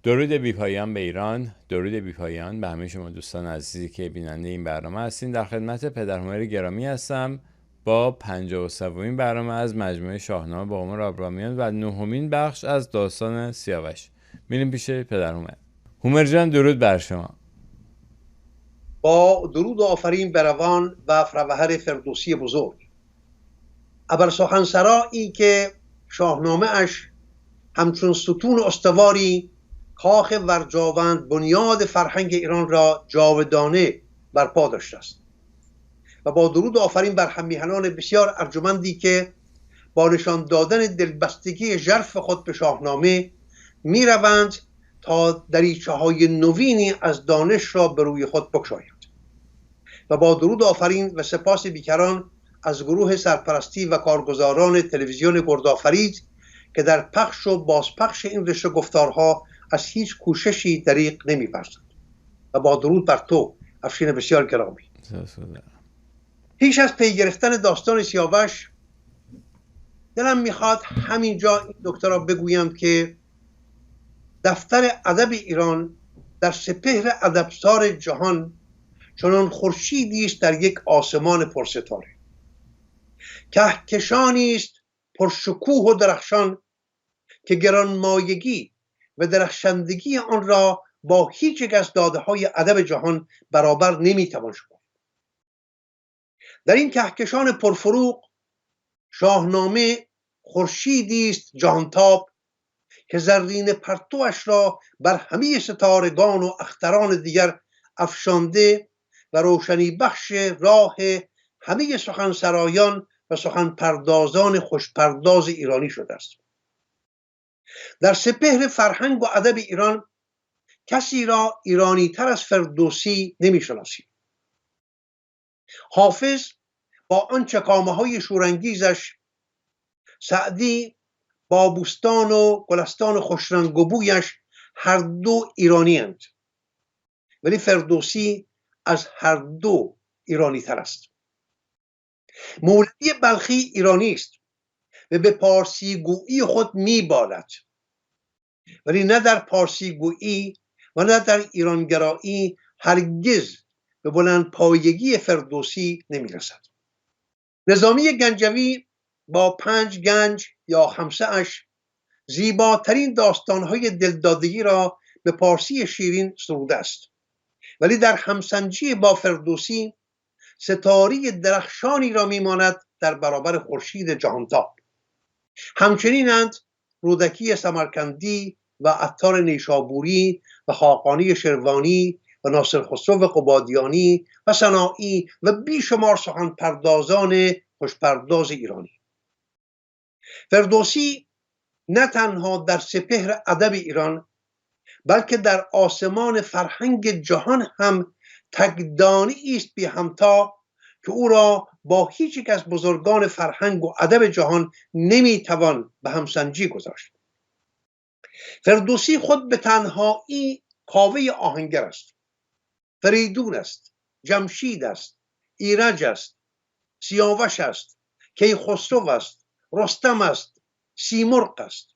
درود بی‌پایان به ایران، درود بی‌پایان به همه شما دوستان عزیزی که بیننده این برنامه هستین. در خدمت پدر هنر گرامی هستم با 53مین برنامه از مجموعه شاهنامه با هومر آبرامیان و 9مین بخش از داستان سیاوش. میریم پیش پدر هومر. هومر جان درود بر شما. با درود و آفرین به روان و فروهر فردوسی بزرگ. ابر سخنسرایی که شاهنامه اش همچون ستون استواری کاخ ورجاوند بنیاد فرهنگ ایران را جاودانه برپا داشته است و با درود و آفرین بر هممیهنان بسیار ارجمندی که با نشان دادن دلبستگی ژرف خود به شاهنامه می روند تا دریچه های نوینی از دانش را به روی خود بگشایند و با درود و آفرین و سپاس بیکران از گروه سرپرستی و کارگزاران تلویزیون گردآفرید که در پخش و بازپخش این رشته گفتارها از هیچ کوششی دریغ نمی‌ورزند و با درود بر تو افشین بسیار گرامی. پیش از پی گرفتن داستان سیاوش دلم میخواد همینجا این نکته را بگویم که دفتر ادب ایران در سپهر ادبسار جهان چنان خورشیدی است در یک آسمان پرستاره، کهکشانی است پرشکوه و درخشان که گرانمایگی و درخشندگی آن را با هیچ یک از داده‌های ادب جهان برابر نمی‌توان شمرد. در این کهکشان پرفروغ شاهنامه خورشیدی است جهانتاب که زرین پرتوش را بر همه ستارگان و اختران دیگر افشانده و روشنی بخش راه همه سخنسرایان و سخن پردازان خوشپرداز ایرانی شده است. در سپهر فرهنگ و ادب ایران کسی را ایرانی تر از فردوسی نمی‌شناسیم. حافظ با آن چکامه‌های شورانگیزش، سعدی با بوستان و گلستان خوشرنگ و بویش هر دو ایرانی اند، ولی فردوسی از هر دو ایرانی تر است. مولوی بلخی ایرانی است و به پارسی گویی خود میبالد، ولی نه در پارسی گویی و نه در ایرانگرایی هرگز به بلند پایگی فردوسی نمیرسد. نظامی گنجوی با 5 گنج یا خمسه اش زیباترین داستانهای دلدادگی را به پارسی شیرین سروده است، ولی در همسنجی با فردوسی ستاره درخشانی را میماند در برابر خورشید جهانتاب. همچنینند رودکی سمرقندی و عطار نیشابوری و خاقانی شروانی و ناصر خسرو قبادیانی و سنایی و بیشمار سخن پردازان خوشپرداز ایرانی. فردوسی نه تنها در سپهر ادب ایران بلکه در آسمان فرهنگ جهان هم تکدانی است بی همتا که او را با هیچ یک از بزرگان فرهنگ و ادب جهان نمیتوان به همسنجی گذاشت. فردوسی خود به تنهایی کاوه آهنگر است، فریدون است، جمشید است، ایرج است، سیاوش است، کیخسرو است، رستم است، سیمرغ است.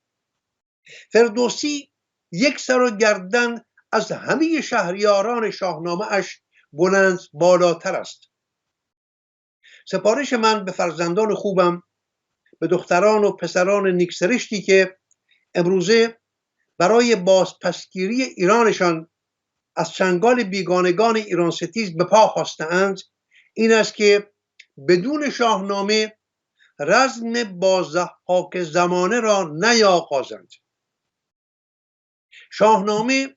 فردوسی یک سر و گردن از همه شهریاران شاهنامه اش بلند بالاتر است. سپارش من به فرزندان خوبم، به دختران و پسران نیکسرشتی که امروزه برای بازپسگیری ایرانشان از چنگال بیگانگان ایران ستیز به پا خواسته‌اند این است که بدون شاهنامه رزم با ضحاک زمانه را نیاغازند. شاهنامه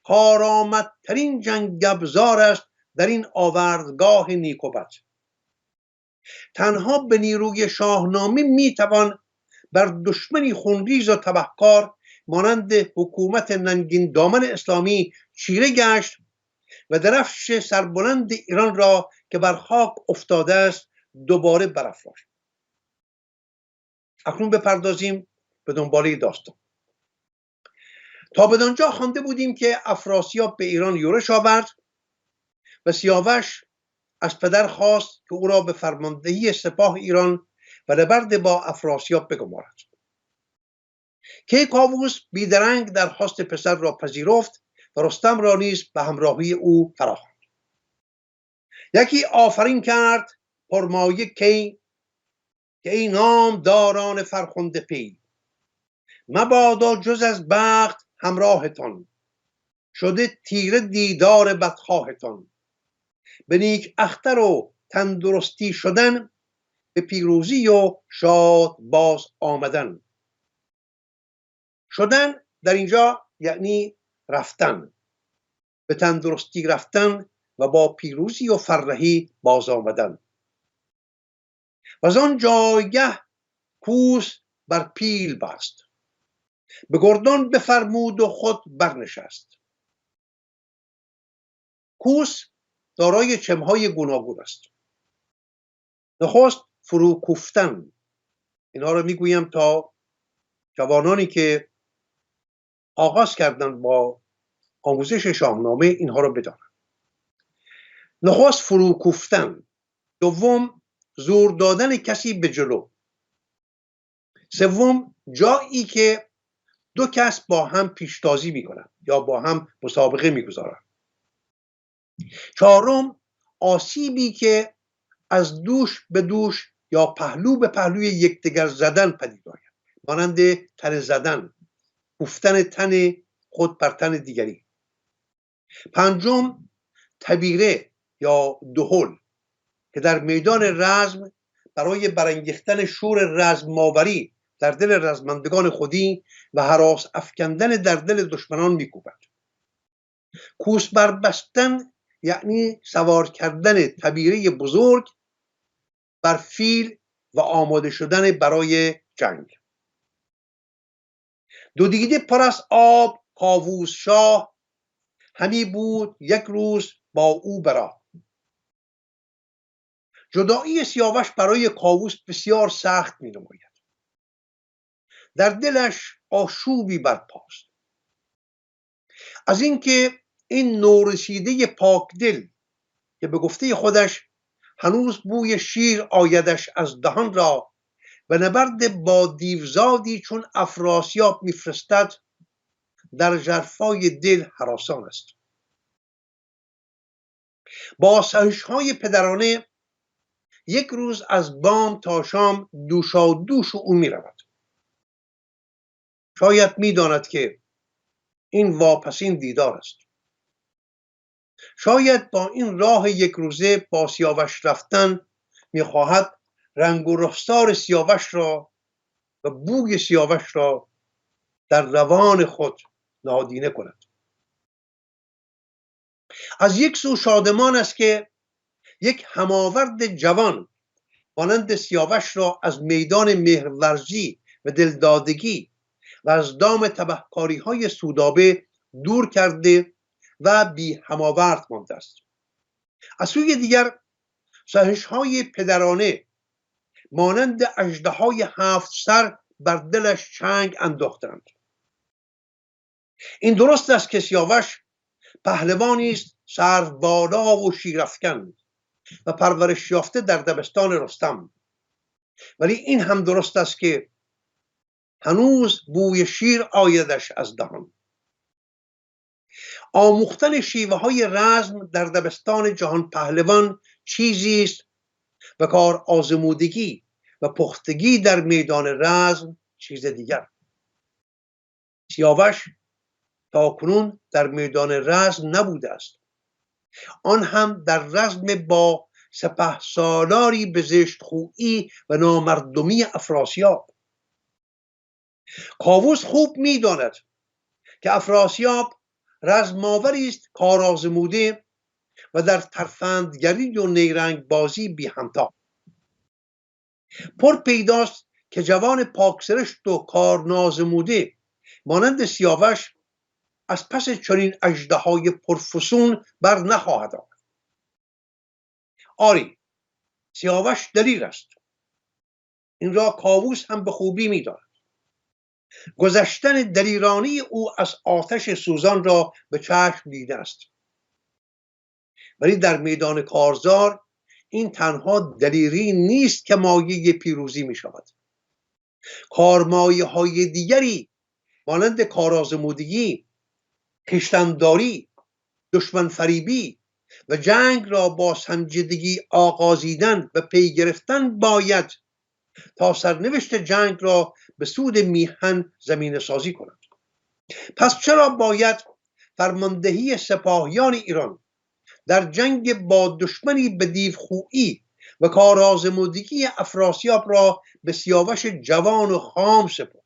کارآمدترین جنگ‌افزار است در این آوردگاه نیک و بد. تنها به نیروی شاهنامه میتوان بر دشمنی خونریز و تبهکار مانند حکومت ننگین دامن اسلامی چیره گشت و درفش سربلند ایران را که بر خاک افتاده است دوباره برافراشت. اکنون بپردازیم به دنباله داستان. تا بدانجا خوانده بودیم که افراسیاب به ایران یورش آورد و سیاوش از پدر خواست که او را به فرماندهی سپاه ایران و نبرد با افراسیاب بگمارد. کیکاووس بیدرنگ درخواست پسر را پذیرفت و رستم را نیز به همراهی او فراخواند. یکی آفرین کرد پرمایه کی که ای نامداران فرخنده پی، مبادا جز از بخت همراهتان، شده تیره دیدار بدخواهتان، به نیک اختر و تندرستی شدن، به پیروزی و شاد باز آمدن. شدن در اینجا یعنی رفتن، به تندرستی رفتن و با پیروزی و فرهی باز آمدن. و از آن جایگه کوس بر پیل بست، به گردان بفرمود و خود برنشست. کوس دارای چمهای گوناگون است. نخست فرو کوفتن، اینها رو میگویم تا جوانانی که آغاز کردن با آموزش شاهنامه اینها رو بدانند. نخست فرو کوفتن، دوم زور دادن کسی به جلو، سوم جایی که دو کس با هم پیشتازی میکنند یا با هم مسابقه میگذارند، چهارم آسیبی که از دوش به دوش یا پهلو به پهلوی یکدیگر زدن پدید آید، مانند تن زدن، کوفتن تن خود بر تن دیگری. پنجم تبیره یا دهل که در میدان رزم برای برانگیختن شور رزماوری در دل رزمندگان خودی و هراس افکندن در دل دشمنان میکوبد. کوس بربستن یعنی سوار کردن تبیره بزرگ بر فیل و آماده شدن برای جنگ. دو دیده پر از آب کاووس شاه، همی بود یک روز با او برا. جدایی سیاوش برای کاووس بسیار سخت می نماید. در دلش آشوبی برپاست از اینکه این نورسیده پاک دل که به گفته خودش هنوز بوی شیر آیدش از دهان را و نبرد با دیوزادی چون افراسیاب میفرستد، در ژرفای دل هراسان است. با سهش‌های پدرانه یک روز از بام تا شام دوشادوش او می رود. شاید می داند که این واپسین دیدار است. شاید با این راه یک روزه با سیاوش رفتن می خواهد رنگ و رخسار سیاوش را و بوی سیاوش را در روان خود نادیده کند. از یک سو شادمان است که یک هماورد جوان مانند سیاوش را از میدان مهرورزی و دلدادگی و از دام تبهکاری های سودابه دور کرده و بی هماورد مانده است. از سوی دیگر سهش های پدرانه مانند اژدهای 7 سر بر دلش چنگ انداختند. این درست است که سیاوش پهلوانی است سربالا و شیرافکن و پرورش یافته در دبستان رستم، ولی این هم درست است که هنوز بوی شیر آیدش از دهان. آموختن شیوه های رزم در دبستان جهان پهلوان چیزی است و کار آزمودگی و پختگی در میدان رزم چیز دیگر. سیاوش تا کنون در میدان رزم نبوده است، آن هم در رزم با سپهسالاری به زشتخویی و نامردمی افراسیاب. کاووس خوب می‌داند که افراسیاب رزماوری است کار آزموده و در ترفندگری و نیرنگ بازی بی همتا. پر پیداست که جوان پاکسرشت و کار نازموده مانند سیاوش از پس چنین اژدهای پرفسون بر نخواهد آمد. آری، سیاوش دلیر است. این را کاووس هم به خوبی می‌داند. گذشتن دلیرانی او از آتش سوزان را به چشم دیده است. ولی در میدان کارزار این تنها دلیری نیست که مایه پیروزی می شود. کارمایه های دیگری مانند کارآزمودگی، خویشتن‌داری، دشمن فریبی و جنگ را با سنجیدگی آغازیدن و پی گرفتن باید تا سرنوشت جنگ را به سود میهن زمینه سازی کند. پس چرا باید فرماندهی سپاهیان ایران در جنگ با دشمنی به دیوخویی و کارآزمودگی افراسیاب را به سیاوش جوان و خام سپرد؟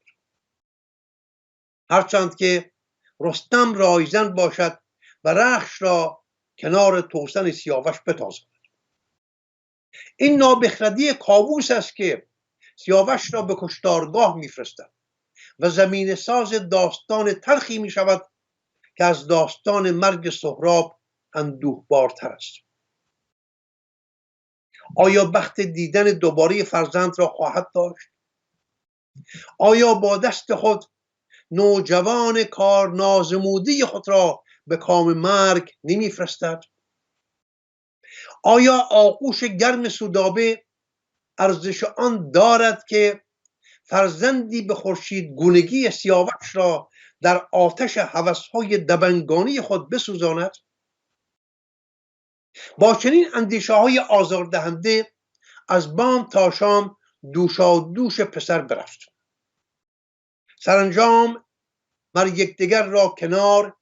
هرچند که رستم رایزن باشد و رخش را کنار توسن سیاوش بتازد. این نابخردی کاووس است که سیاوش را به کشتارگاه میفرستد و زمینه ساز داستان تلخی می شود که از داستان مرگ سهراب اندوهبارتر است. آیا بخت دیدن دوباره فرزند را خواهد داشت؟ آیا با دست خود نوجوان کارنازمودی خود را به کام مرگ نمیفرستد؟ آیا آغوش گرم سودابه ارزش آن دارد که فرزندی به خورشید گونگی سیاوش را در آتش هوس‌های دبنگانی خود بسوزاند؟ با چنین اندیشه‌های آزاردهنده از بام تا شام دوشادوش پسر برفت. سرانجام مر یکدیگر را کنار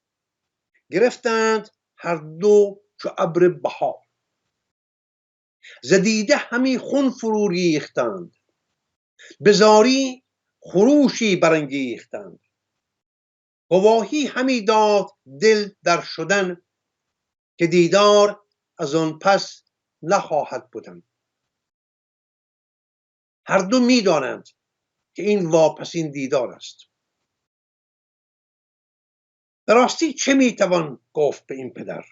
گرفتند هر دو چو ابر بهار. ز دیده همی خون فرو ریختند، به زاری خروشی برانگیختند. گواهی همی داد دل در شدن، که دیدار از آن پس نخواهد بودن. هر دو میدانند که این واپسین دیدار است. به راستی چه میتوان گفت به این پدر؟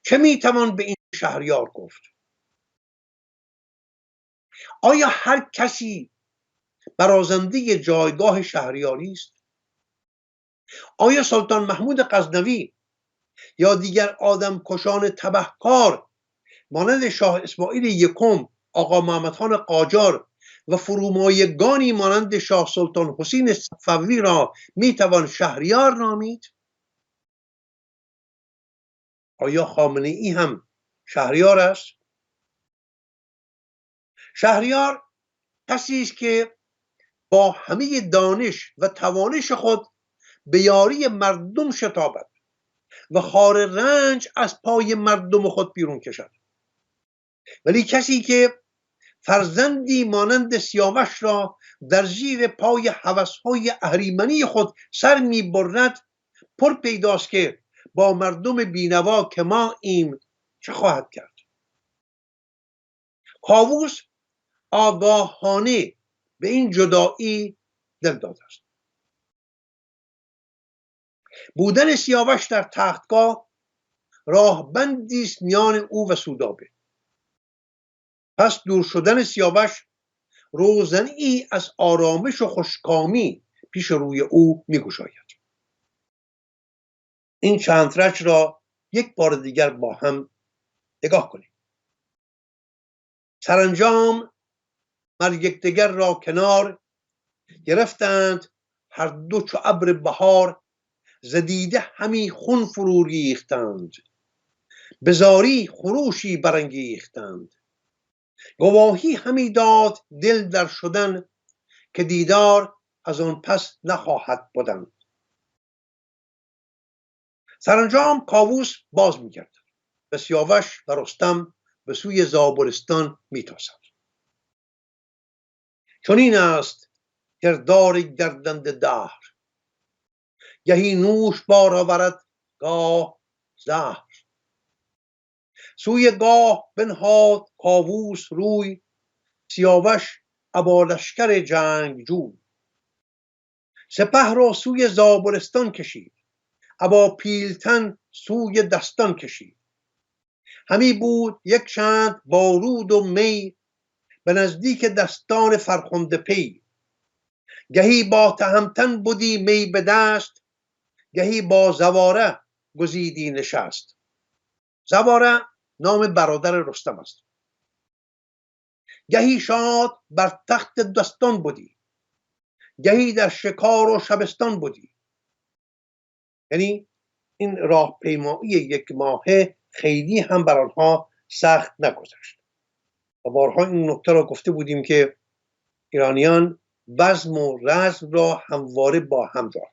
چه میتوان به این شهریار گفت؟ آیا هر کسی برازنده جایگاه شهریاری است؟ آیا سلطان محمود غزنوی یا دیگر آدم کشان تبهکار مانند شاه اسماعیل یکم، آقا محمد خان قاجار و فرومایگانی مانند شاه سلطان حسین صفوی را میتوان شهریار نامید؟ آیا خامنه ای هم شهریار است؟ شهریار کسی است که با همه دانش و توانش خود به یاری مردم شتابد و خار رنج از پای مردم خود بیرون کشد. ولی کسی که فرزندی مانند سیاوش را در زیر پای هوس‌های اهریمنی خود سر می‌برد، پر پیداست که با مردم بینوا که ما ایم چه خواهد کرد. کاووس آگاهانه به این جدایی دل داده است. بودن سیاوش در تختگاه راهبندی است میان او و سودابه. پس دور شدن سیاوش روزنی از آرامش و خوشکامی پیش روی او میگشاید. این چند رچ را یک بار دیگر با هم نگاه کنیم. سرانجام مر یکدیگر را کنار گرفتند هر دو چو ابر بهار. ز دیده همی خون فرو ریختند، به زاری خروشی برانگیختند. گواهی همی داد دل در شدن، که دیدار از آن پس نخواهد بودن. سرانجام کاووس باز میگردد و سیاوش و رستم به سوی زابلستان میتازند. چنین است کردار گردنده دهر، گهی نوش بار آورد گاه زهر. سوی گاه بنهاد کاووس روی، سیاوش ابا لشکر جنگجوی. سپه را سوی زابلستان کشید، ابا پیلتن سوی دستان کشید. همی بود یک چند با رود و می، به نزدیک دستان فرخنده پی. گهی با تهمتن بودی می به دست، گهی با زواره گزیدی نشست. زواره نام برادر رستم است. گهی شاد بر تخت دستان بودی، گهی در شکار و شبستان بودی. یعنی این راهپیمایی 1 ماهه خیلی هم بر آنها سخت نگذشت. و بارها این نکته را گفته بودیم که ایرانیان بزم و رزم را همواره با هم دارند.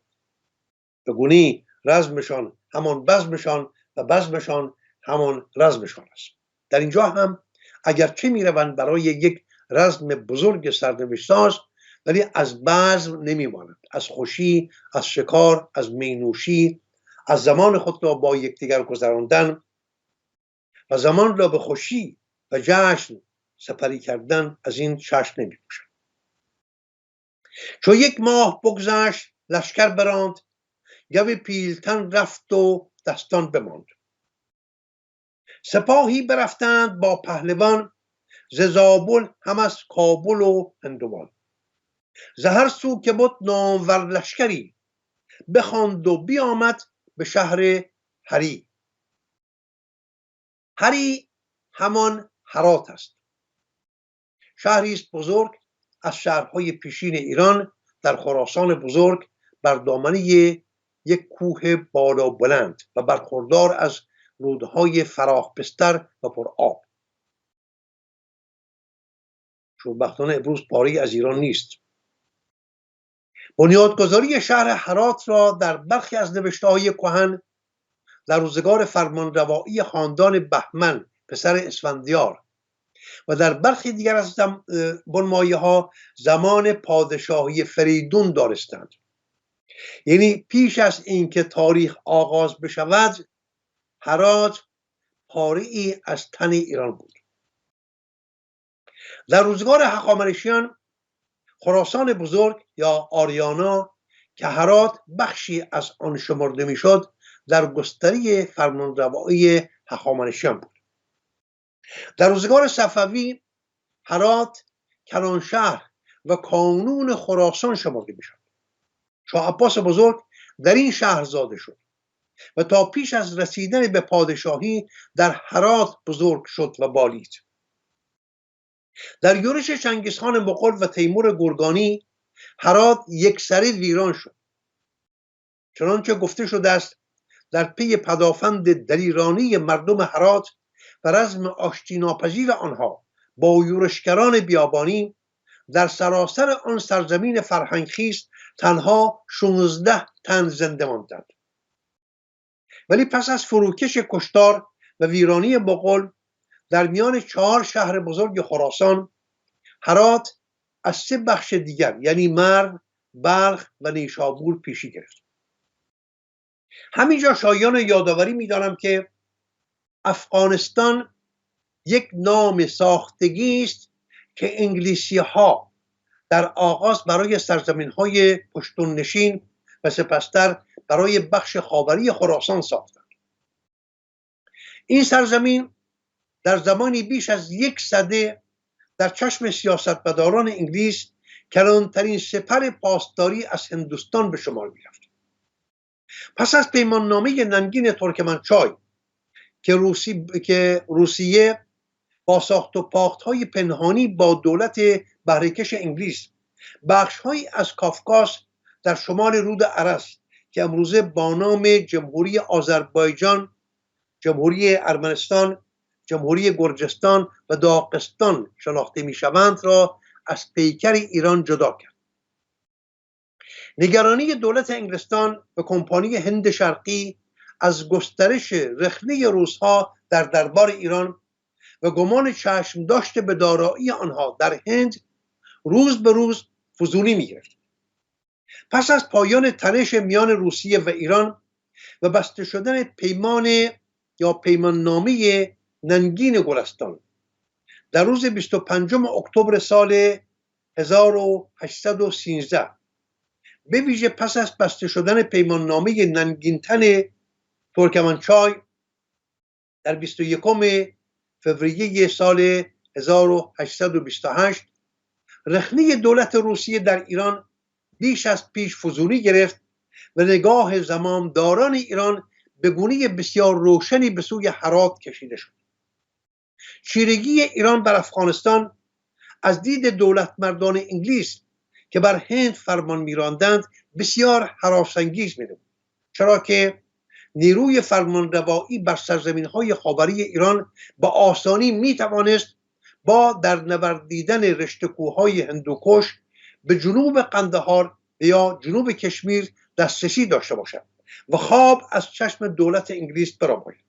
به گونه‌ای رزمشان همان بزمشان و بزمشان همان رزمشان است. در اینجا هم اگرچه میروند برای یک رزم بزرگ سرنوشت‌ساز، ولی از بزم نمیمانند. از خوشی، از شکار، از مینوشی، از زمان خود را با یکدیگر گذراندن و زمان را به خوشی و جشن سپری کردن، از این چشم نمی‌پوشند. چو 1 ماه بگذشت لشکر براند، گو پیلتن رفت و دستان بماند. سپاهی برفتند با پهلوان، ز زابل هم از کابل و هندوان. ز هر سو که بد نامور لشکری، بخواند و بیامد به شهر هری. هری همان هرات است. شهری است بزرگ از شهرهای پیشین ایران در خراسان بزرگ، بر دامنه یک کوه بالا بلند و برخوردار از رودهای فراخ بستر و پر آب. شوربختانه امروز پاره‌ای از ایران نیست. بنیادگذاری شهر هرات را در برخی از نوشته‌های کهن در روزگار فرمانروایی خاندان بهمن پسر اسفندیار و در برخی دیگر از بنمایه‌ها زمان پادشاهی فریدون دانستند. یعنی پیش از اینکه تاریخ آغاز بشود، هرات پاره‌ای از تن ایران بود. در روزگار هخامنشیان خراسان بزرگ یا آریانا که هرات بخشی از آن شمرده میشد، در گستری فرمانروایی هخامنشیان بود. در روزگار صفوی هرات کلانشهر و کانون خراسان شمرده میشد. شاه عباس بزرگ در این شهر زاده شد و تا پیش از رسیدن به پادشاهی در هرات بزرگ شد و بالید. در یورش چنگیزخان مغول و تیمور گرگانی هرات یکسره ویران شد. چنانچه گفته شده است در پی پدافند دلیرانی مردم هرات و رزم آشتی ناپذیر آنها با یورشگران بیابانی، در سراسر آن سرزمین فرهنگخیز تنها 16 تن زنده ماندند. ولی پس از فروکش کشتار و ویرانی مغول در میان 4 شهر بزرگ خراسان، هرات از 3 بخش دیگر یعنی مرو، بلخ و نیشابور پیشی گرفت. همینجا شایان یادآوری می‌دارم که افغانستان یک نام ساختگی است که انگلیسی‌ها در آغاز برای سرزمین‌های پشتون نشین و سپستر برای بخش خاوری خراسان ساختند. این سرزمین در زمانی بیش از 1 سده در چشم سیاستمداران انگلیس کلانترین سپر پاسداری از هندوستان به شمار می‌رفت. پس از پیماننامه ننگین ترکمنچای که روسیه با ساخت و پاخت‌های پنهانی با دولت بهره‌کش انگلیس بخش‌هایی از کافکاس در شمال رود ارس که امروزه با نام جمهوری آذربایجان، جمهوری ارمنستان، جمهوری گرجستان و داغستان شناخته می‌شوند را از پیکر ایران جدا کرد. نگرانی دولت انگلستان و کمپانی هند شرقی از گسترش رخنه روس‌ها در دربار ایران و گمان چشم داشته به دارایی آنها در هند روز به روز فزونی می‌گرفت. پس از پایان تنش میان روسیه و ایران و بسته شدن پیماننامه ننگین گلستان در روز 25 اکتبر سال 1813، به ویژه پس از بسته شدن پیماننامه ننگینتن ترکمنچای در 21 فوریه سال 1828، رخنه دولت روسیه در ایران بیش از پیش فزونی گرفت و نگاه زمامداران ایران به گونه بسیار روشنی به سوی هرات کشیده شد. چیرگی ایران بر افغانستان از دید دولت مردان انگلیس که بر هند فرمان میراندند بسیار هراسانگیز می‌نمود، چرا که نیروی فرمانروایی بر سرزمین‌های خاوری ایران با آسانی می‌توانست با در نوردیدن رشته کوه‌های هندوکش به جنوب قندهار یا جنوب کشمیر دسترسی داشته باشد و خواب از چشم دولت انگلیس برآماید.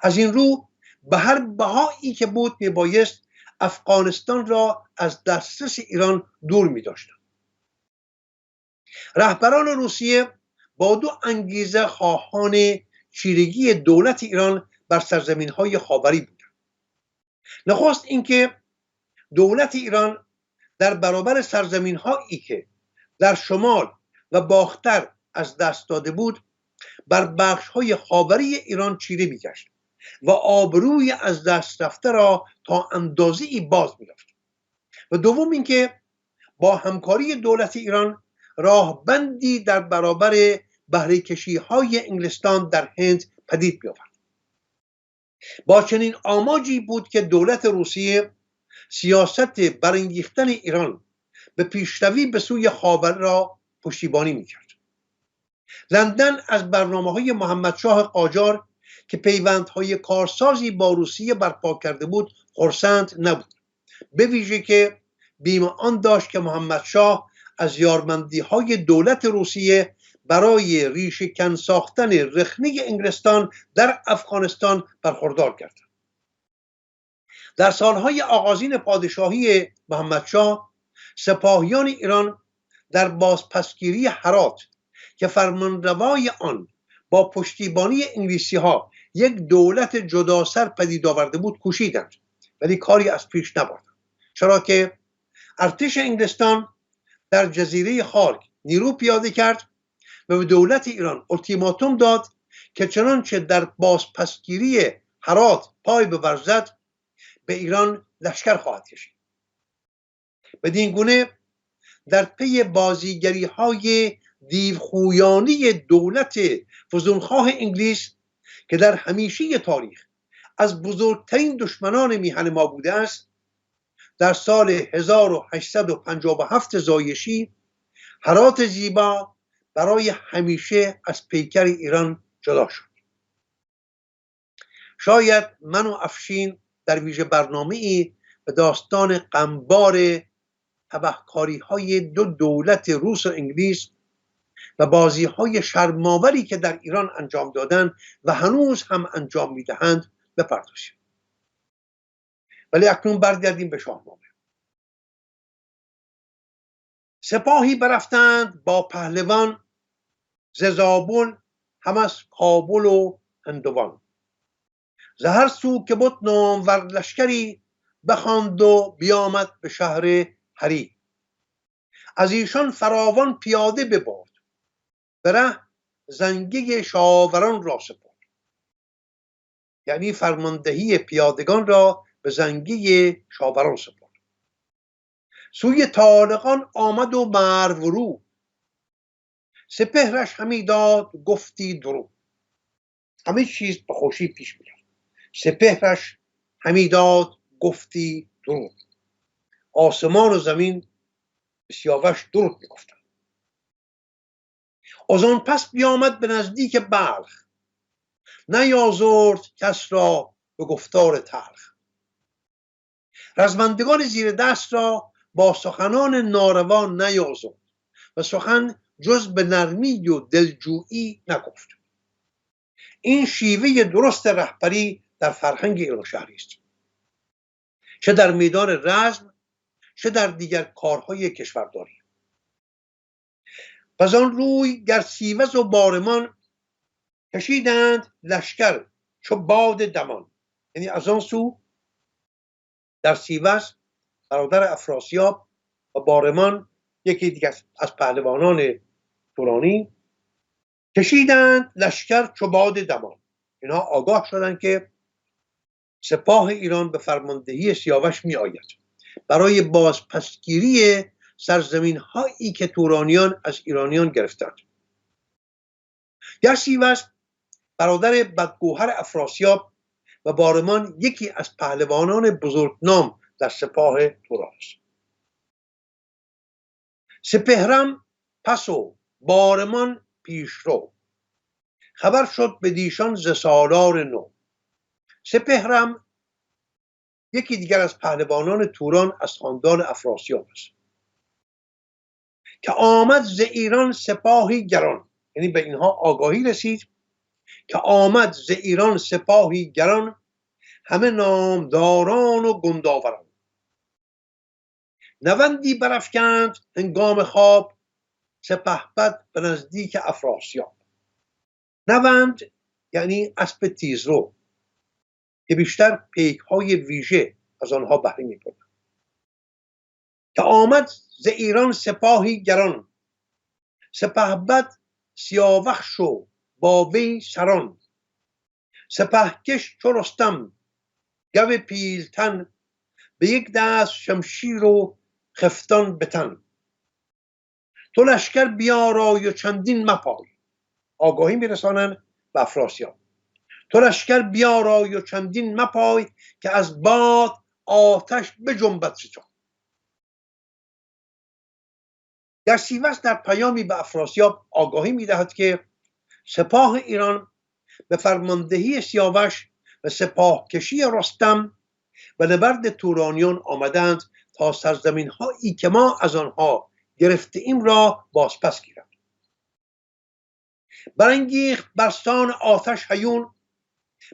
از این رو به هر بهایی که بود میبایست افغانستان را از دسترس ایران دور می‌داشتند. رهبران روسیه با دو انگیزه خواهان چیرگی دولت ایران بر سرزمین‌های خاوری بودند. نخست اینکه دولت ایران در برابر سرزمین‌هایی که در شمال و باختر از دست داده بود بر بخش‌های خاوری ایران چیره می‌گشت و آبروی از دست رفته را تا اندازه‌ای باز می‌یافت. و دوم اینکه با همکاری دولت ایران راهبندی در برابر بهره‌کشی‌های انگلستان در هند پدید بیاورد. با چنین آماجی بود که دولت روسیه سیاست برانگیختن ایران به پیشروی به سوی خاور را پشتیبانی می‌کرد. لندن از برنامه‌های محمدشاه قاجار که پیوندهای کارسازی با روسیه برپا کرده بود خرسند نبود، به ویژه که بیم آن داشت که محمدشاه از یارمندی‌های دولت روسیه برای ریشه‌کن ساختن رخنه انگلستان در افغانستان برخوردار کرد. در سالهای آغازین پادشاهی محمدشاه سپاهیان ایران در بازپسگیری هرات که فرمانروای آن با پشتیبانی انگلیسی‌ها یک دولت جداسر پدید آورده بود کوشیدند، ولی کاری از پیش نبردند، چرا که ارتش انگلستان در جزیره خارک نیرو پیاده کرد و به دولت ایران التیماتوم داد که چنانچه در بازپسگیری هرات پای بورزد به ایران لشکر خواهد کشید. بدین گونه در پی بازیگری‌های دیوخویانه دولت فزونخواه انگلیس که در همیشه تاریخ از بزرگترین دشمنان میهن ما بوده است، در سال 1857 زایشی هرات زیبا برای همیشه از پیکر ایران جدا شد. شاید من و افشین در ویژه برنامه‌ای به داستان غمبار تبهکاری‌های دو دولت روس و انگلیس و بازی‌های شرم‌آوری که در ایران انجام دادند و هنوز هم انجام می‌دهند بپردازیم. ولی اکنون برگردیم به شاهنامه. سپاهی برفتند با پهلوان ز زابل هم از کابل و هندوان، ز هر سو که بد نامور لشکری بخواند و بیامد به شهر هری. از ایشان فراوان پیاده ببرد به ره زنگه شاوران را سپرد. یعنی فرماندهی پیادگان را به زنگه شاوران سپرد. سوی طالقان آمد و مرورو، سپهرش همی داد گفتی درو. همه چیز به خوشی پیش می‌رفت. سپهرش همی داد گفتی درود. آسمان و زمین به سیاوش درود میگفتند. از آن پس بیامد به نزدیک بلخ، نیازرد کس را به گفتار تلخ. رزمندگان زیر دست را با سخنان ناروا نیازرد و سخن جز به نرمی و دلجویی نگفت. این شیوه درست رهبری در فرهنگ ایران شهری است، چه در میدان رزم چه در دیگر کارهای کشورداری. و آن روی گر سیوز و بارمان کشیدند لشکر چو باد دمان. یعنی از آن سو در سیوز برادر افراسیاب و بارمان یکی دیگر از پهلوانان تورانی کشیدند لشکر چو باد دمان. اینها آگاه شدند که سپاه ایران به فرماندهی سیاوش می آید برای بازپسگیری سرزمین هایی که تورانیان از ایرانیان گرفتند. گر سیوز برادر بدگوهر افراسیاب و بارمان یکی از پهلوانان بزرگنام در سپاه توران است. سپهرم پس و بارمان پیش رو، خبر شد به دیشان ز سالار نو. سپهرم یکی دیگر از پهلوانان توران از خاندان افراسیاب است که آمد ز ایران سپاهی گران، یعنی به اینها آگاهی رسید که آمد ز ایران سپاهی گران، همه نامداران و گنداوران. نوندی برافکند هنگام خواب، سپهبد به نزدیک افراسیاب. نوند یعنی اسب تیزرو که بیشتر پیک های ویژه از آنها بهره می‌برد. که آمد ز ایران سپاهی گران، سپهبد سیاوخش و با وی سران. سپهکش چو رستم گو پیلتن، به یک دست شمشیر و خفتان به تن. تو لشکر بیارای و چندین مپای، آگاهی میرسانند به افراسیاب. تو لشکر بیارای و چندین مپای، که از باد آتش بجنبد ز جای. در سیوس در پیامی به افراسیاب آگاهی میدهد که سپاه ایران به فرماندهی سیاوش و سپاه کشی رستم و نبرد تورانیان آمدند تا سرزمین هایی که ما از آنها گرفته ایم را بازپس گیرند. برانگیخت برسان آتش هیون،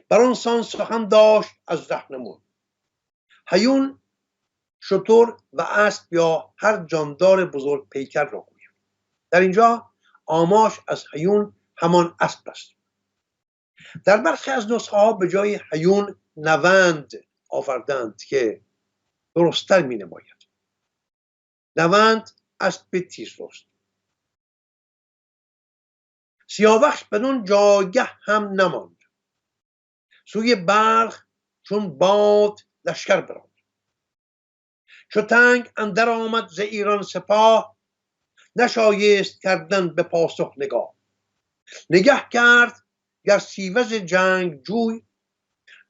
بر آن سان سخن داشت از رهنمون. هیون شتر و اسب یا هر جاندار بزرگ پیکر را گوید. در اینجا آماش از هیون همان اسب است. در برخی از نسخه ها به جای هیون نوند آوردند که درست‌تر می نماید. نوند اسب تیزروست. سیاوخش بدون جایگه هم نماند، سوی بلخ چون باد لشکر براند. چو تنگ اندر آمد ز ایران سپاه، نشایست کردن به پاسخ نگاه. نگه کرد گر سیوز جنگ جوی،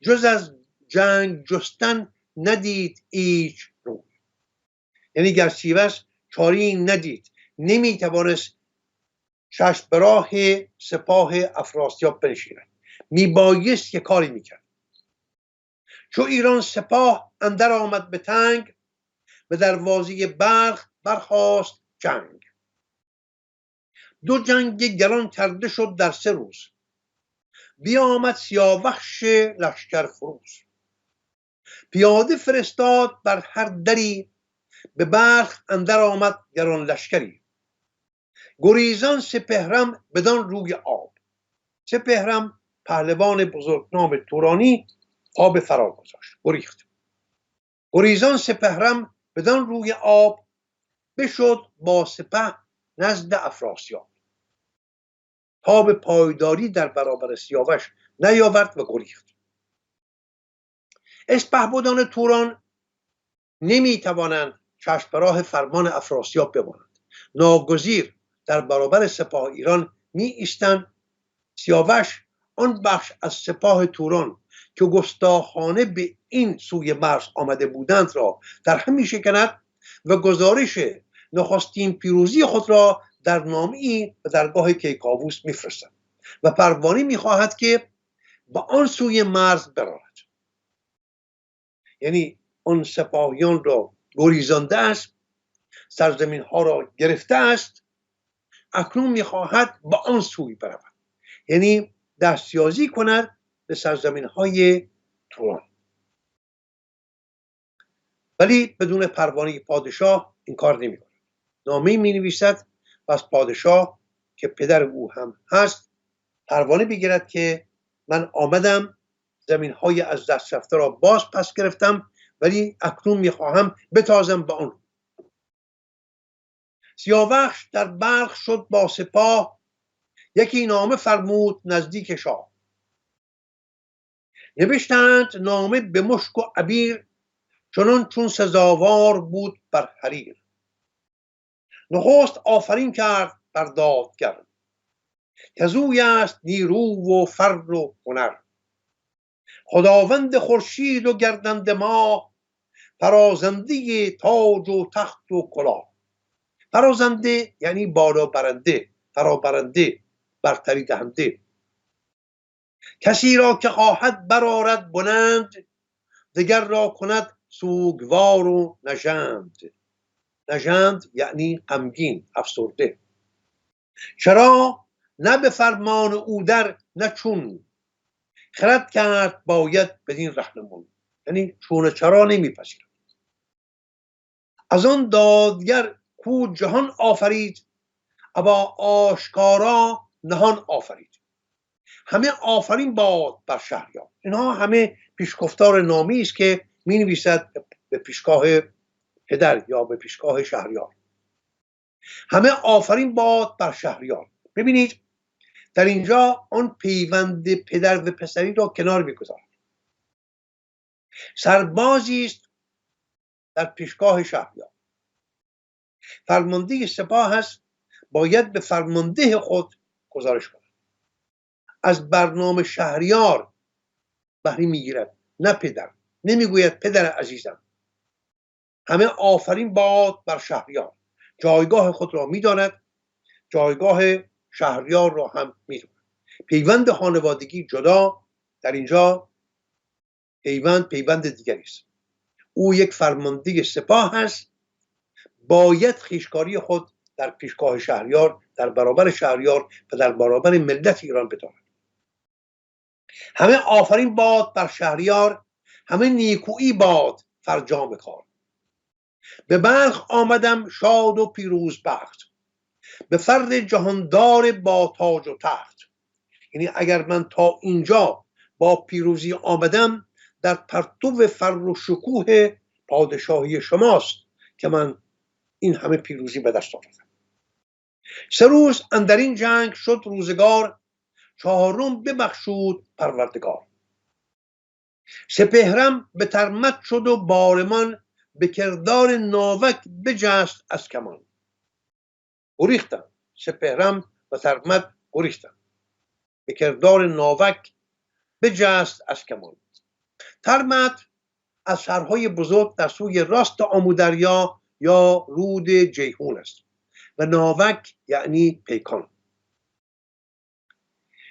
جز از جنگ جستن ندید ایچ روی. یعنی گر سیوس چاری ندید، نمیتوانست چشم به راه سپاه افراسیاب بنشیند، میبایست که کاری میکرد. چو ایران سپاه اندر آمد به تنگ، به دروازه بلخ برخاست جنگ. دو جنگ گران کرده شد در 3 روز، بیامد سیاوخش لشکر فروز. پیاده فرستاد بر هر دری، به بلخ اندر آمد گران لشکری. گریزان سپهرم بدان روی آب. سپهرم پهلوان بزرگنام تورانی آب فرا گذاشت، گریخت. گریزان سپهرم بدان روی آب، بشد با سپه نزد افراسیاب. تا به پایداری در برابر سیاوش نیاورد و گریخت. اسپهبدان توران نمیتوانند چشم به راه فرمان افراسیاب بمانند، ناگزیر در برابر سپاه ایران می ایستند. سیاوش آن بخش از سپاه توران که گستاخانه به این سوی مرز آمده بودند را در هم می شکند و گزارش نخستین پیروزی خود را در نامه‌ای به درگاه کیکاووس میفرستد و پروانه میخواهد که به آن سوی مرز برود. یعنی آن سپاهیان را گریزانده است، سرزمین ها را گرفته است، اکنون میخواهد به آن سوی برود، یعنی دستیازی کند به سرزمین های توران. ولی بدون پروانه پادشاه این کار نمی کند. نامه‌ای می نویسد و از پادشاه که پدر او هم هست پروانه بگیرد که من آمدم زمین های از دست رفته را باز پس گرفتم، ولی اکنون میخواهم بتازم به آن. سیاوخش در بلخ شد با سپاه، یکی نامه فرمود نزدیک شاه. نوشتند نامه به مشک و عبیر، چنان چون سزاوار بود بر حریر. نخست آفرین کرد بر دادگر، کزوی است نیرو و فر و هنر. خداوند خورشید و گردنده ماه، پرازنده تاج و تخت و کلاه. فرازنده یعنی بالا برنده، فرابرنده، برتری دهنده. کسی را که خواهد برآرد بلند، دگر را کند سوگوار و نژند. نژند یعنی غمگین، افسرده. چرا نه به فرمان او در نه چون، خرد کرد باید بدین رهنمون. یعنی چون چرا نمیپذیرد. از آن دادگر کو جهان آفرید، ابا آشکارا نهان آفرید. همه آفرین باد بر شهریار. اینها همه پیشگفتار نامی است که می نویسد به پیشگاه پدر یا به پیشگاه شهریار. همه آفرین باد بر شهریار. ببینید در اینجا آن پیوند پدر و پسری را کنار میگذارد. سربازی است در پیشگاه شهریار. فرمانده سپاه است، باید به فرمانده خود گزارش کند. از برنامه شهریار بهره میگیرد نه پدر. نمیگوید پدر عزیزم. همه آفرین باد بر شهریار. جایگاه خود را میداند، جایگاه شهریار را هم میداند. پیوند خانوادگی جدا، در اینجا پیوند دیگری است. او یک فرمانده سپاه است، باید خویشکاری خود در پیشگاه شهریار، در برابر شهریار و در برابر ملت ایران بداند. همه آفرین باد بر شهریار، همه نیکویی باد فرجام کار. به بلخ آمدم شاد و پیروز بخت، به فرد جهاندار با تاج و تخت. یعنی اگر من تا اینجا با پیروزی آمدم، در پرتو فر و شکوه پادشاهی شماست که من این همه پیروزی به دست آوردم. 3 روز اندر این جنگ شد روزگار، 4م ببخشود پروردگار. سپهرم به ترمت شد و بارمان، به کردار ناوک بجست از کمان. گریختم، سپهرم و ترمت گریختم، به کردار ناوک بجست از کمان. ترمت از شهرهای بزرگ در سوی راست آمودریا یا رود جیهون است و ناوک یعنی پیکان.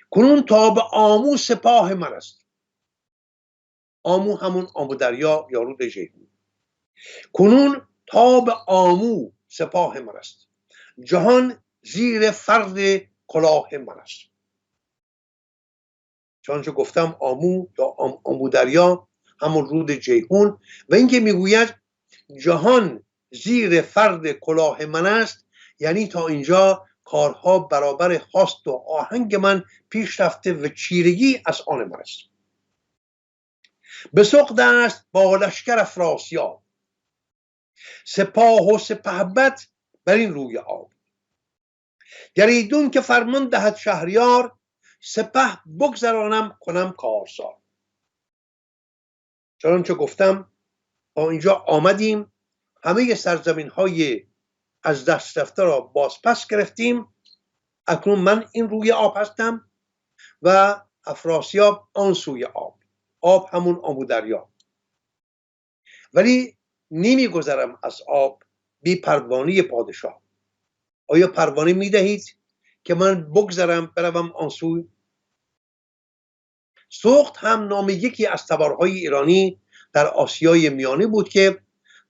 کنون تا به آمو سپاه من است. آمو همون آمودریا یا رود جیهون. کنون تا به آمو سپاه من است. جهان زیر فرد کلاه من است. چنانچه گفتم آمو یا آمودریا همون رود جیهون و اینکه میگوید جهان زیر فرد کلاه من است، یعنی تا اینجا کارها برابر خواست و آهنگ من پیش رفته و چیرگی از آن من است. بسغد است با لشکر افراسیاب، سپاه و سپهبد بر این روی آب. گریدون که فرمان دهد شهریار، سپه بگذرانم کنم کارزار. چنانچه گفتم تا اینجا آمدیم، همه سرزمین های از دست رفته را بازپس گرفتیم. اکنون من این روی آب هستم و افراسیاب آن سوی آب. آب همون آمودریا. ولی نمیگذرم از آب بی پروانه پادشاه. آیا پروانه میدهید که من بگذرم بروم آن سوی؟ سغد هم نام یکی از تبارهای ایرانی در آسیای میانه بود که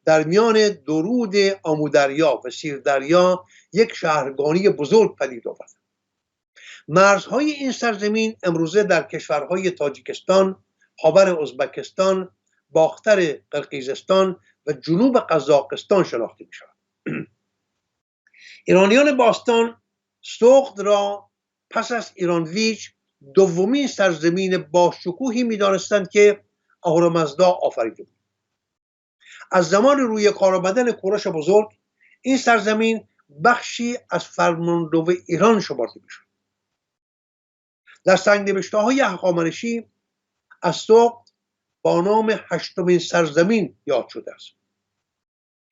در میان درود آمودریا و سیردریا یک شهرگانی بزرگ پدید آورد. مرزهای این سرزمین امروزه در کشورهای تاجیکستان، خاور ازبکستان، باختر قرقیزستان و جنوب قزاقستان شناخته می شود. ایرانیان باستان سغد را پس از ایرانویج دومین سرزمین باشکوهی می دانستند که اهورامزدا آفریده بود. از زمان روی کار آمدن کوروش بزرگ این سرزمین بخشی از فرمانرو ایران شمرده می شد. در سنگ‌نوشته‌های هخامنشی از سغد با نام 8مین سرزمین یاد شده است.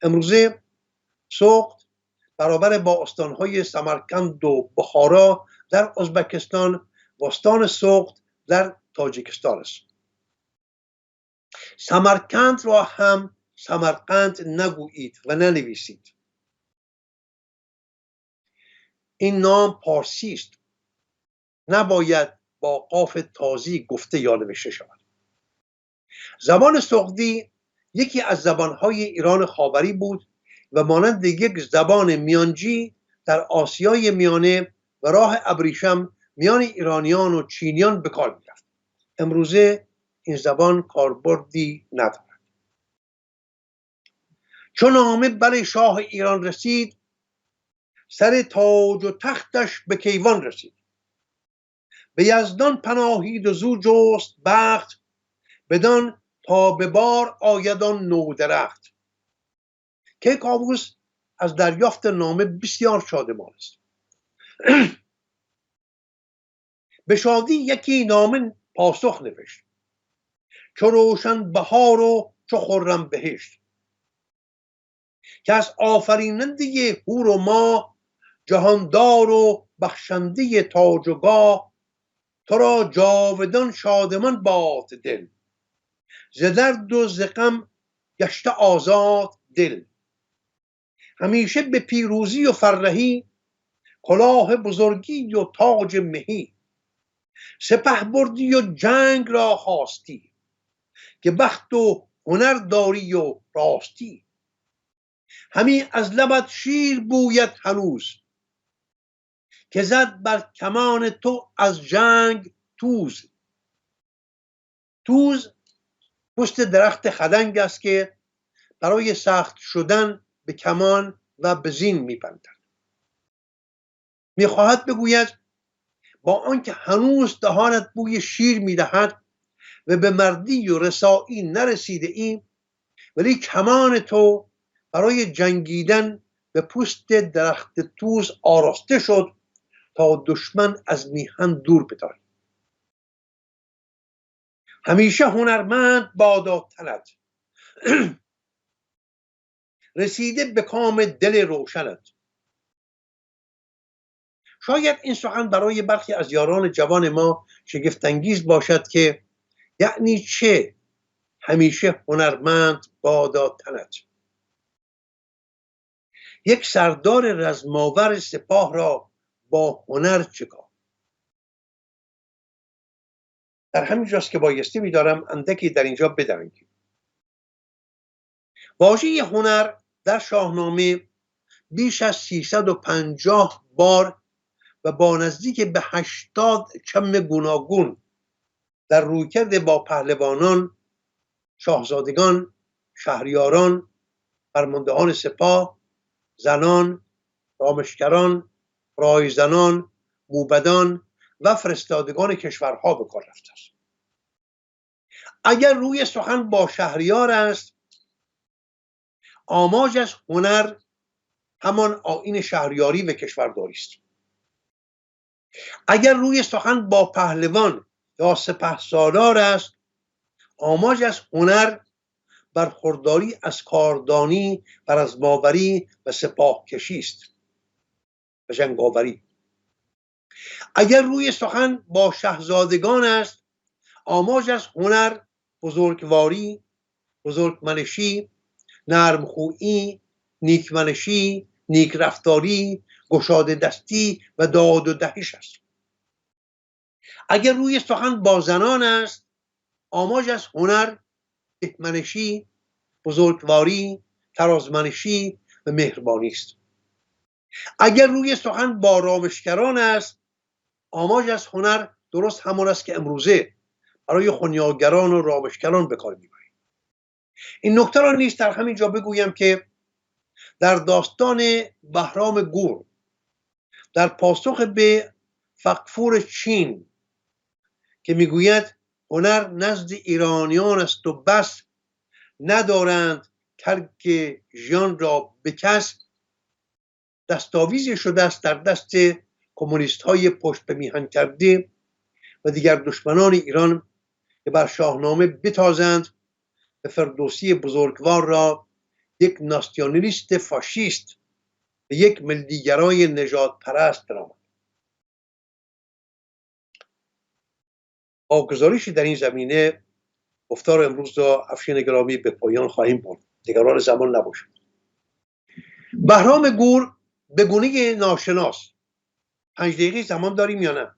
امروزه سغد برابر با استانهای سمرقند و بخارا در ازبکستان و استان سغد در تاجیکستان است. سمرقند را هم سمرقند نگویید و ننویسید. این نام پارسی است، نباید با قاف تازی گفته یا نوشته شود. زبان سغدی یکی از زبانهای ایران خاوری بود و مانند یک زبان میانجی در آسیای میانه و راه ابریشم میان ایرانیان و چینیان به کار می‌رفت. امروزه این زبان کاربردی ندارد. چون نامه بر شاه ایران رسید، سر تاج و تختش به کیوان رسید. به یزدان پناهید و زو جست بخت، بدان تا به بار آیدان نو درخت. کیکاووس از دریافت نامه بسیار شادمان است. به شادی یکی نامه پاسخ نوشت، چو روشن بهار و چو خرم بهشت. که از آفریننده هور و ماه، جهاندار و بخشنده تاج و گاه. تو را جاودان شادمان باد دل، ز درد و ز غم گشته آزاد دل. همیشه به پیروزی و فرهی، کلاه بزرگی و تاج مهی. سپهبردی و جنگ را خواستی، که بخت و هنر داری و راستی. همی از لبت شیر بوید هنوز، که زد بر کمان تو از جنگ توز. توز پشت درخت خدنگ است که برای سخت شدن به کمان و به زین می‌بندند. میخواهد بگوید با آنکه هنوز دهانت بوی شیر میدهد و به مردی و رسایی نرسیده ایم، ولی کمان تو برای جنگیدن به پوست درخت توز آراسته شد تا دشمن از میهن دور بداری. همیشه هنرمند بادا تنت، رسیده به کام دل روشنت. شاید این سخن برای برخی از یاران جوان ما شگفت‌انگیز باشد که یعنی چه همیشه هنرمند بادا تنت؟ یک سردار رزماور سپاه را با هنر چه کار؟ در همین جاست که بایستی می‌دارم اندکی در اینجا بدرنگیم. واژه هنر در شاهنامه بیش از 350 بار و با نزدیک به 80 چم گوناگون در رویکرد با پهلوانان، شاهزادگان، شهریاران، فرماندهان سپاه، زنان، رامشگران، رایزنان، موبدان و فرستادگان کشورها به کار رفته است. اگر روی سخن با شهریار است، آماج از هنر همان آیین شهریاری و کشورداری است. اگر روی سخن با پهلوان یا سپهسالار است، آماج از هنر برخورداری از کاردانی و رزماوری و سپاه کشی است و جنگاوری. اگر روی سخن با شاهزادگان است، آماج از هنر بزرگواری، بزرگمنشی، نرمخویی، نیکمنشی، نیک رفتاری، گشاده دستی و داد و دهش است. اگر روی سخن با زنان است، آماج از هنر بهمنشی، بزرگواری، ترازمنشی و مهربانی است. اگر روی سخن با رامشگران است، آماج از هنر درست همان است که امروزه برای خنیاگران و رامشگران به کار میبریم. این نکته را نیز در همین جا بگویم که در داستان بهرام گور در پاسخ به فغفور چین که میگوید هنر نزد ایرانیان است و بس، ندارند ترک ژیان را به کس، دستاویزی شده است در دست کمونیست های پشت به میهن کرده و دیگر دشمنان ایران که بر شاهنامه بتازند و فردوسی بزرگوار را یک ناسیونالیست فاشیست و یک ملیگرای نژاد پرست بنامند. با گزارشی در این زمینه گفتار امروز را افشین گرامی به پایان خواهیم برد. نگران زمان نباشید. بهرام گور به گونه ناشناس 5 دقیقه زمان داریم یا نه؟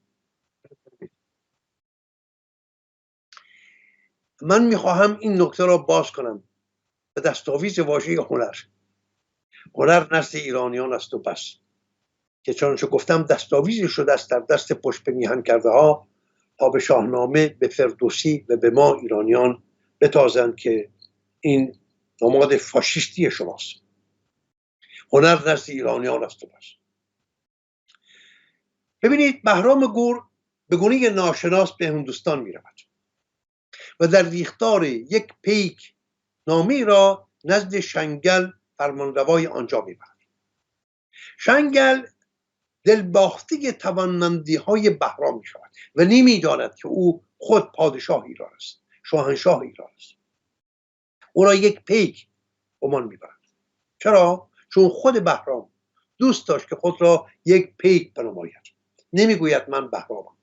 من میخواهم این نکته را باز کنم به دستاویز واژه هنر. هنر نزد ایرانیان است و بس، که چنانچه گفتم دستاویزی شده است در دست پشت به میهن کرده ها تا به شاهنامه، به فردوسی و به ما ایرانیان بتازند که این نماد فاشیستی شماست. هنر نزد ایرانیان است و بس. ببینید، بهرام گور به گونه ناشناس به هندوستان می رود و در ریختار یک پیک نامه را نزد شنگل فرمانروای آنجا می برد. شنگل دلباخته توانمندی های بهرام می شود و نمی داند که او خود پادشاه ایران است، شاهنشاه ایران است. او را یک پیک گمان می برد. چرا؟ چون خود بهرام دوست داشت که خود را یک پیک بنماید. نمی گوید من بهرامم،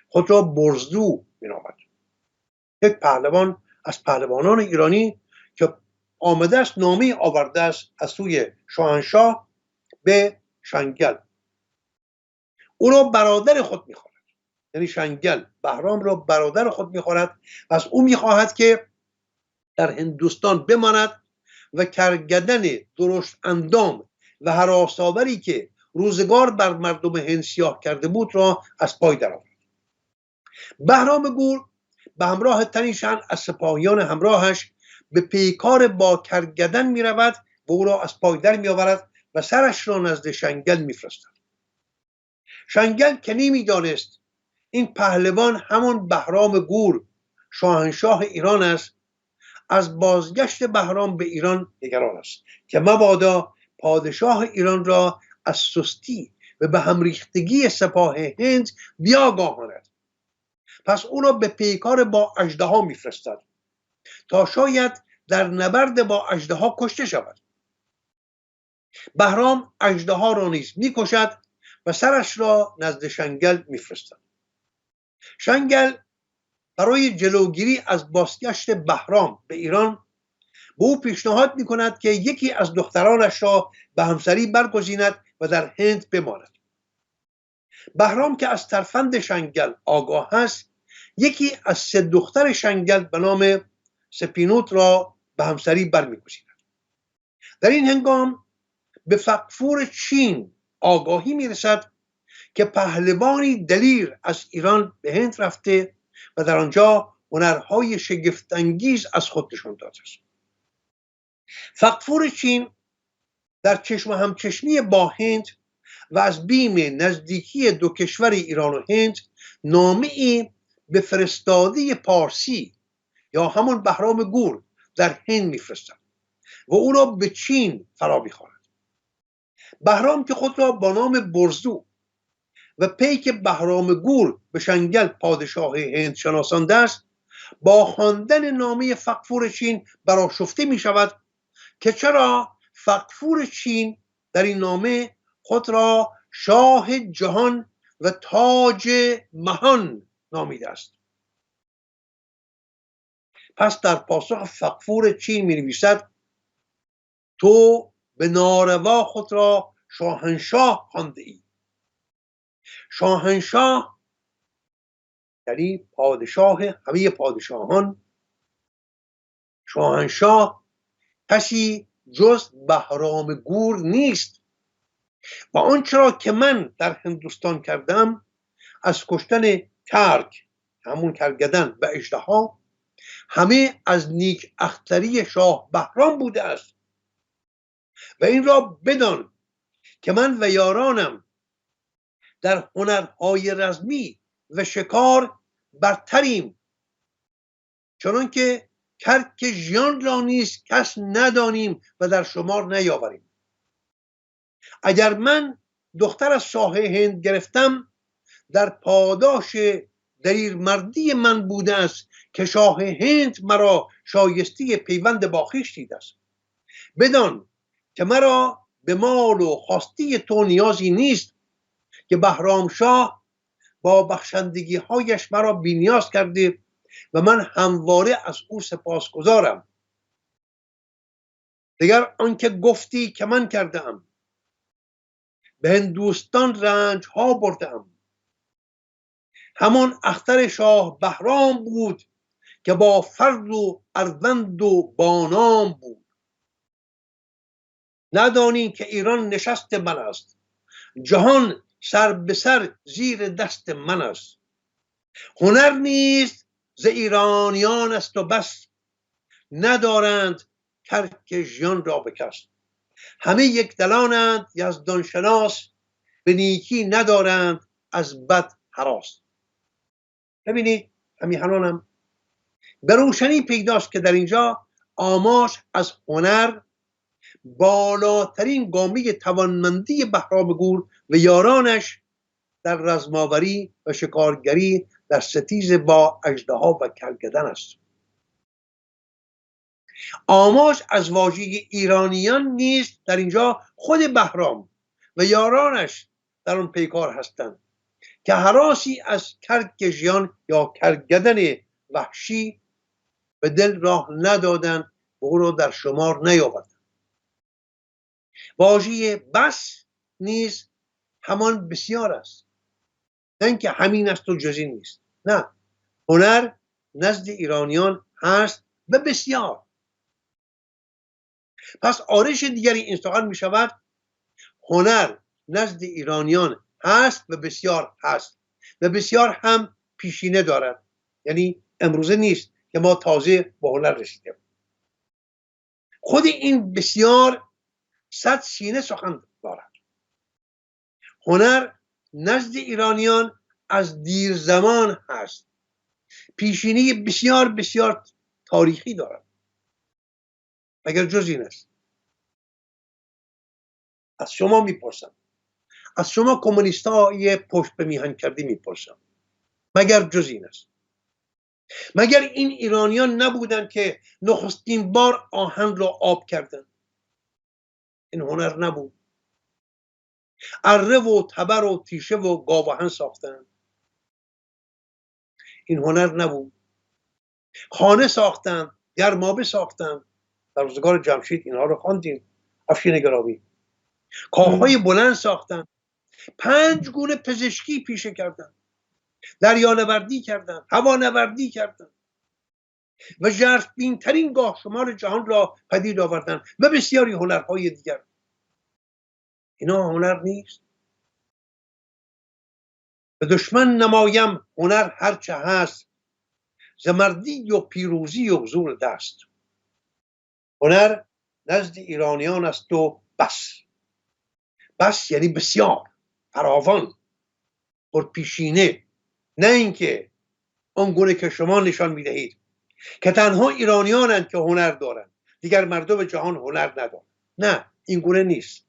خود را برزدو می نامد. یک پهلوان از پهلوانان ایرانی که آمده است نامه آورده است از سوی شاهنشاه به شنگل. او را برادر خود می‌خواند، یعنی شنگل بهرام را برادر خود می‌خواند و از او می‌خواهد که در هندوستان بماند و کرگدن درشت اندام و هراس‌آوری که روزگار بر مردم هند سیاه کرده بود را از پای درآورد. بهرام گور به همراه تنیشن از سپاهیان همراهش به پیکار با کرگدن می رود و او را از پای در می آورد و سرش را نزد شنگل می فرستد. شنگل که نمی دانست این پهلوان همان بهرام گور شاهنشاه ایران است، از بازگشت بهرام به ایران نگران است که مبادا پادشاه ایران را از سستی و به هم ریختگی سپاه هند بیاگاهاند. پس او را به پیکار با اژدها میفرستد تا شاید در نبرد با اژدها کشته شود. بهرام اژدها را نیز میکشد و سرش را نزد شنگل میفرستد. شنگل برای جلوگیری از بازگشت بهرام به ایران به او پیشنهاد میکند که یکی از دخترانش را به همسری برگزیند و در هند بماند. بهرام که از ترفند شنگل آگاه است، یکی از 3 دختر شنگل به نام سپینوت را به همسری برمیگزیند. در این هنگام به فغفور چین آگاهی میرسد که پهلوانی دلیر از ایران به هند رفته و در آنجا هنرهای شگفت‌انگیز از خود نشان داده است. فغفور چین در چشم همچشمی با هند و از بیم نزدیکی 2 کشور ایران و هند نامه‌ای به فرستاده پارسی یا همون بهرام گور در هند میفرستد و او را به چین فرا می‌خواند. بهرام که خود را با نام برزو و پیک بهرام گور به شنگل پادشاه هند شناسانده است، با خواندن نامه فغفور چین برآشفته می شود که چرا فغفور چین در این نامه خود را شاه جهان و تاج مهان نامیده است. پس در پاسخ فغفور چین می نویسد تو به ناروا خود را شاهنشاه خوانده ای. شاهنشاه یعنی پادشاه همه پادشاهان. شاهنشاه کسی جز بهرام گور نیست و آنچه را که من در هندوستان کردم از کشتن کرگ، همون کرگدن و اژدها، همه از نیک اختری شاه بهرام بوده است و این را بدان که من و یارانم در هنرهای رزمی و شکار برتریم، چنان که کرک ژیان را نیز کس ندانیم و در شمار نیاوریم. اگر من دختر از شاه هند گرفتم، در پاداش دلیر مردی من بوده است که شاه هند مرا شایسته پیوند با خویش دیده است. بدان که مرا به مال و خواسته تو نیازی نیست که بهرام شاه با بخشندگی هایش مرا بی‌نیاز کرده و من همواره از او سپاسگزارم. دیگر آنکه گفتی که من کردم به هندوستان رنج ها بردم. همان اختر شاه بهرام بود که با فرد و اروند و بانام بود. ندانی که ایران نشست من است، جهان سر به سر زیر دست من است. هنر نیز ز ایرانیان است و بس، ندارند ترک ژیان را به کس. همه یک دلانند یزدان شناس، به نیکی ندارند از بد هراس. ببینید همیهنانم به روشنی پیداست که در اینجا آماج از هنر بالاترین گامه توانمندی بهرام گور و یارانش در رزماوری و شکارگری در ستیز با اژدها و کرگدن است. آماج از واژه ایرانیان نیز در اینجا خود بهرام و یارانش در آن پیکار هستند که هراسی از کرگ ژیان یا کرگدن وحشی به دل راه ندادند و او را در شمار نیاوردند. واژه بس نیز همان بسیار است، نه اینکه همین است و جز این نیست. نه، هنر نزد ایرانیان هست و بسیار. پس آرش دیگری این سخن می شود هنر نزد ایرانیان هست و بسیار هست و بسیار هم پیشینه دارد، یعنی امروزه نیست که ما تازه به هنر رسیدیم. خود این بسیار 100 سینه سخن دارد. هنر نزد ایرانیان از دیر زمان هست، پیشینه بسیار بسیار تاریخی دارد. مگر جز این است؟ از شما میپرسم، از شما کمونیستای پشت به میهن کردی میپرسم، مگر جز این است؟ مگر این ایرانیان نبودند که نخستین بار آهن را آب کردند؟ این هنر نبود؟ اره و تبر و تیشه و گاوهن ساختند؟ این هنر نبود؟ خانه ساختند، گرمابه ساختند، در روزگار جمشید اینها رو خواندیم. افشین گرامی کاخهای بلند ساختند، 5 گونه پزشکی پیشه کردند، دریانوردی کردند، هوانوردی کردند و ژرفبین ترین گاه شمار جهان را پدید آوردند و بسیاری هنرهای دیگر. اینا هنر نیست؟ به دشمن نمایم هنر هرچه هست، ز مردی و پیروزی و زور دست. هنر نزد ایرانیان است و بس. بس یعنی بسیار، فراوان، پرپیشینه، نه اینکه آنگونه که شما نشان میدهید که تنها ایرانیانند که هنر دارند، دیگر مردم جهان هنر ندارند. نه، این گونه نیست.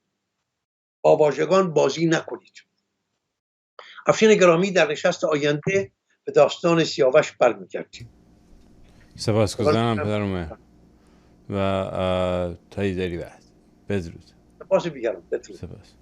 با واژگان بازی نکنید. افشین گرامی در نشست آینده به داستان سیاوش برمیگردیم. سپاسگزارم پدر عمر و تا ایدری بعد. بدرود. سپاس بیگرم. بدرود. سپاس.